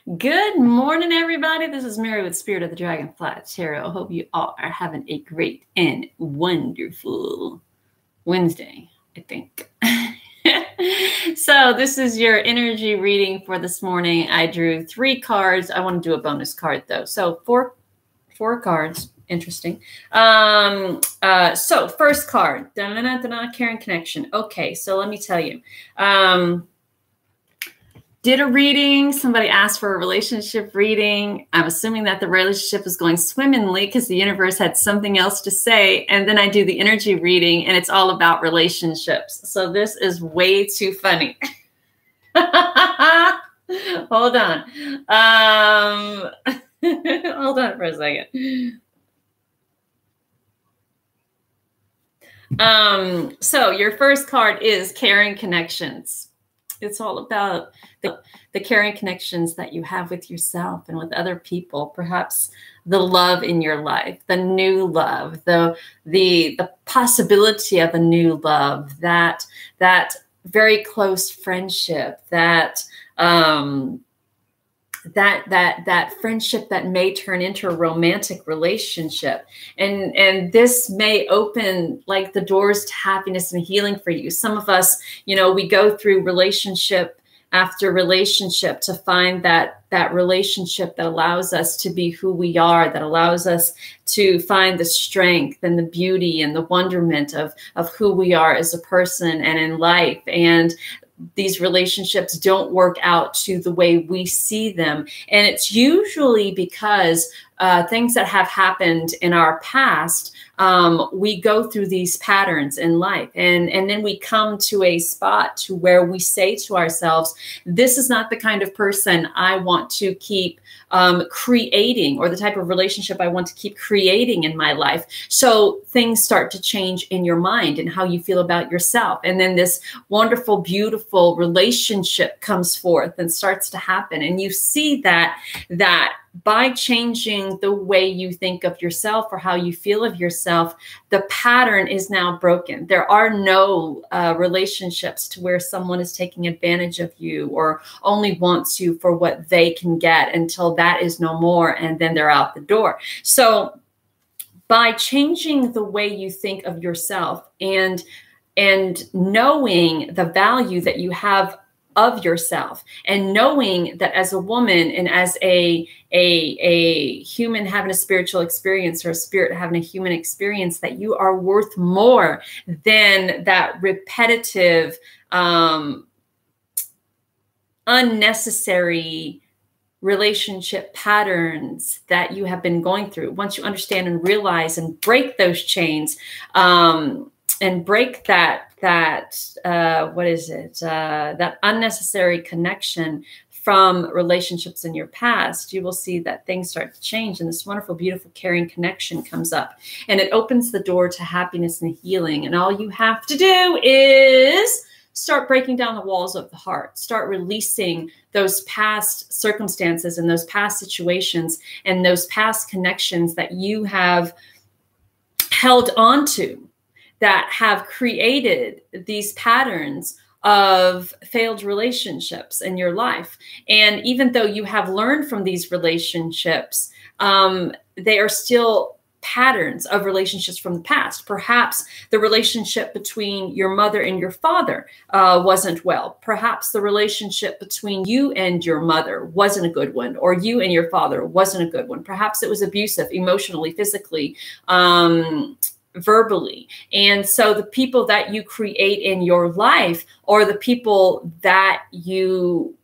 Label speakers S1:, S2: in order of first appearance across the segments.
S1: Good morning, everybody. This is Mary with Spirit of the Dragonfly Tarot. I hope you all are having a great and wonderful Wednesday, I think. So this is your energy reading for this morning. I drew 3 cards. I want to do a bonus card, though. So four cards. Interesting. So first card. Caring Connection. Okay, so let me tell you. Did a reading. Somebody asked for a relationship reading. I'm assuming that the relationship is going swimmingly because the universe had something else to say. And then I do the energy reading and it's all about relationships. So this is way too funny. Hold on. Hold on for a second. So your first card is Caring Connections. It's all about the caring connections that you have with yourself and with other people, perhaps the love in your life, the new love, the possibility of a new love, that very close friendship, that friendship that may turn into a romantic relationship. And this may open like the doors to happiness and healing for you. Some of us, we go through relationship after relationship to find that relationship that allows us to be who we are, that allows us to find the strength and the beauty and the wonderment of who we are as a person and in life. And these relationships don't work out to the way we see them. And it's usually because things that have happened in our past, we go through these patterns in life. And then we come to a spot to where we say to ourselves, this is not the kind of person I want to keep creating, or the type of relationship I want to keep creating in my life. So things start to change in your mind and how you feel about yourself. And then this wonderful, beautiful relationship comes forth and starts to happen. And you see that by changing the way you think of yourself or how you feel of yourself, the pattern is now broken. There are no relationships to where someone is taking advantage of you or only wants you for what they can get until that is no more, and then they're out the door. So by changing the way you think of yourself and knowing the value that you have of yourself, and knowing that as a woman and as a human having a spiritual experience, or a spirit having a human experience, that you are worth more than that repetitive, unnecessary relationship patterns that you have been going through. Once you understand and realize and break those chains, and break that unnecessary connection from relationships in your past, you will see that things start to change, and this wonderful, beautiful, caring connection comes up, and it opens the door to happiness and healing. And all you have to do is start breaking down the walls of the heart, start releasing those past circumstances and those past situations and those past connections that you have held on to, that have created these patterns of failed relationships in your life. And even though you have learned from these relationships, they are still patterns of relationships from the past. Perhaps the relationship between your mother and your father wasn't well. Perhaps the relationship between you and your mother wasn't a good one, or you and your father wasn't a good one. Perhaps it was abusive emotionally, physically, verbally. And so the people that you create in your life are the people that you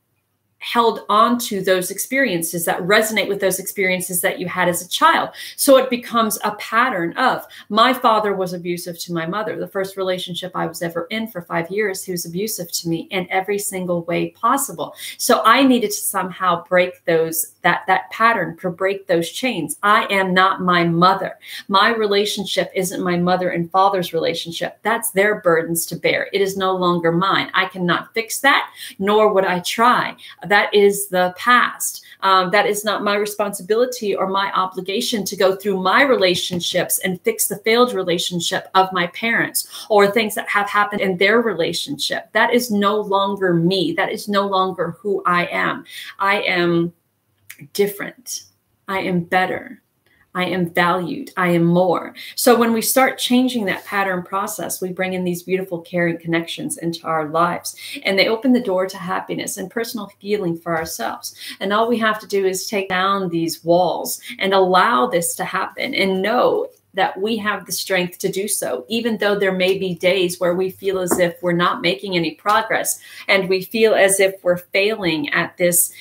S1: held on to, those experiences that resonate with those experiences that you had as a child. So it becomes a pattern of, my father was abusive to my mother. The first relationship I was ever in for 5 years, he was abusive to me in every single way possible. So I needed to somehow break that pattern, to break those chains. I am not my mother. My relationship isn't my mother and father's relationship. That's their burdens to bear. It is no longer mine. I cannot fix that, nor would I try. That is the past. That is not my responsibility or my obligation to go through my relationships and fix the failed relationship of my parents or things that have happened in their relationship. That is no longer me. That is no longer who I am. I am different. I am better. I am valued. I am more. So when we start changing that pattern process, we bring in these beautiful, caring connections into our lives, and they open the door to happiness and personal healing for ourselves. And all we have to do is take down these walls and allow this to happen, and know that we have the strength to do so, even though there may be days where we feel as if we're not making any progress, and we feel as if we're failing at this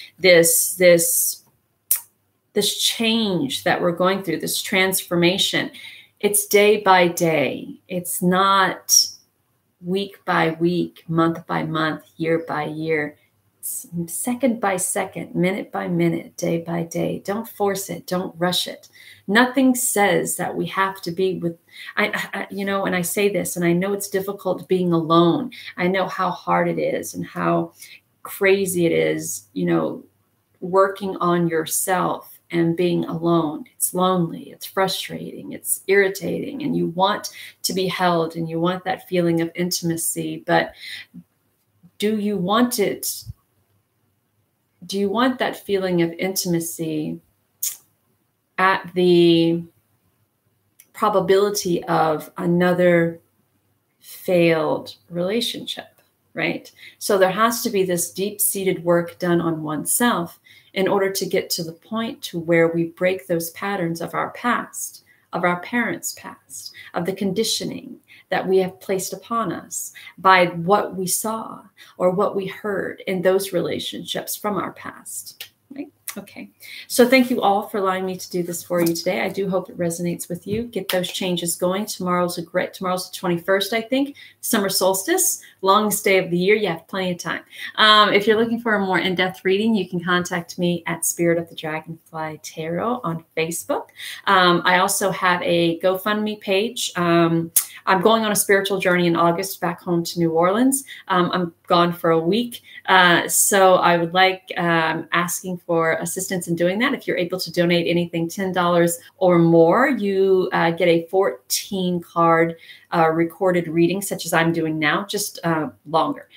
S1: change that we're going through, this transformation. It's day by day. It's not week by week, month by month, year by year. It's second by second, minute by minute, day by day. Don't force it. Don't rush it. Nothing says that we have to be with, you know, and I say this, and I know it's difficult being alone. I know how hard it is and how crazy it is, you know, working on yourself and being alone. It's lonely, it's frustrating, it's irritating, and you want to be held and you want that feeling of intimacy. But do you want it? Do you want that feeling of intimacy at the probability of another failed relationship, right? So there has to be this deep-seated work done on oneself in order to get to the point to where we break those patterns of our past, of our parents' past, of the conditioning that we have placed upon us by what we saw or what we heard in those relationships from our past, right? Okay. So thank you all for allowing me to do this for you today. I do hope it resonates with you. Get those changes going. Tomorrow's the 21st, I think, summer solstice, longest day of the year. You have plenty of time. If you're looking for a more in-depth reading, you can contact me at Spirit of the Dragonfly Tarot on Facebook. I also have a GoFundMe page. I'm going on a spiritual journey in August back home to New Orleans. I'm gone for a week. So I would like asking for assistance in doing that. If you're able to donate anything $10 or more, you get a 14 card recorded reading, such as I'm doing now, just longer.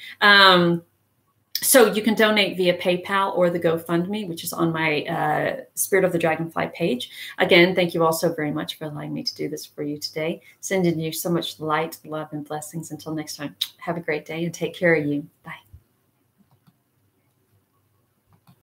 S1: So you can donate via PayPal or the GoFundMe, which is on my Spirit of the Dragonfly page. Again, thank you all so very much for allowing me to do this for you today. Sending you so much light, love, and blessings. Until next time, have a great day and take care of you. Bye.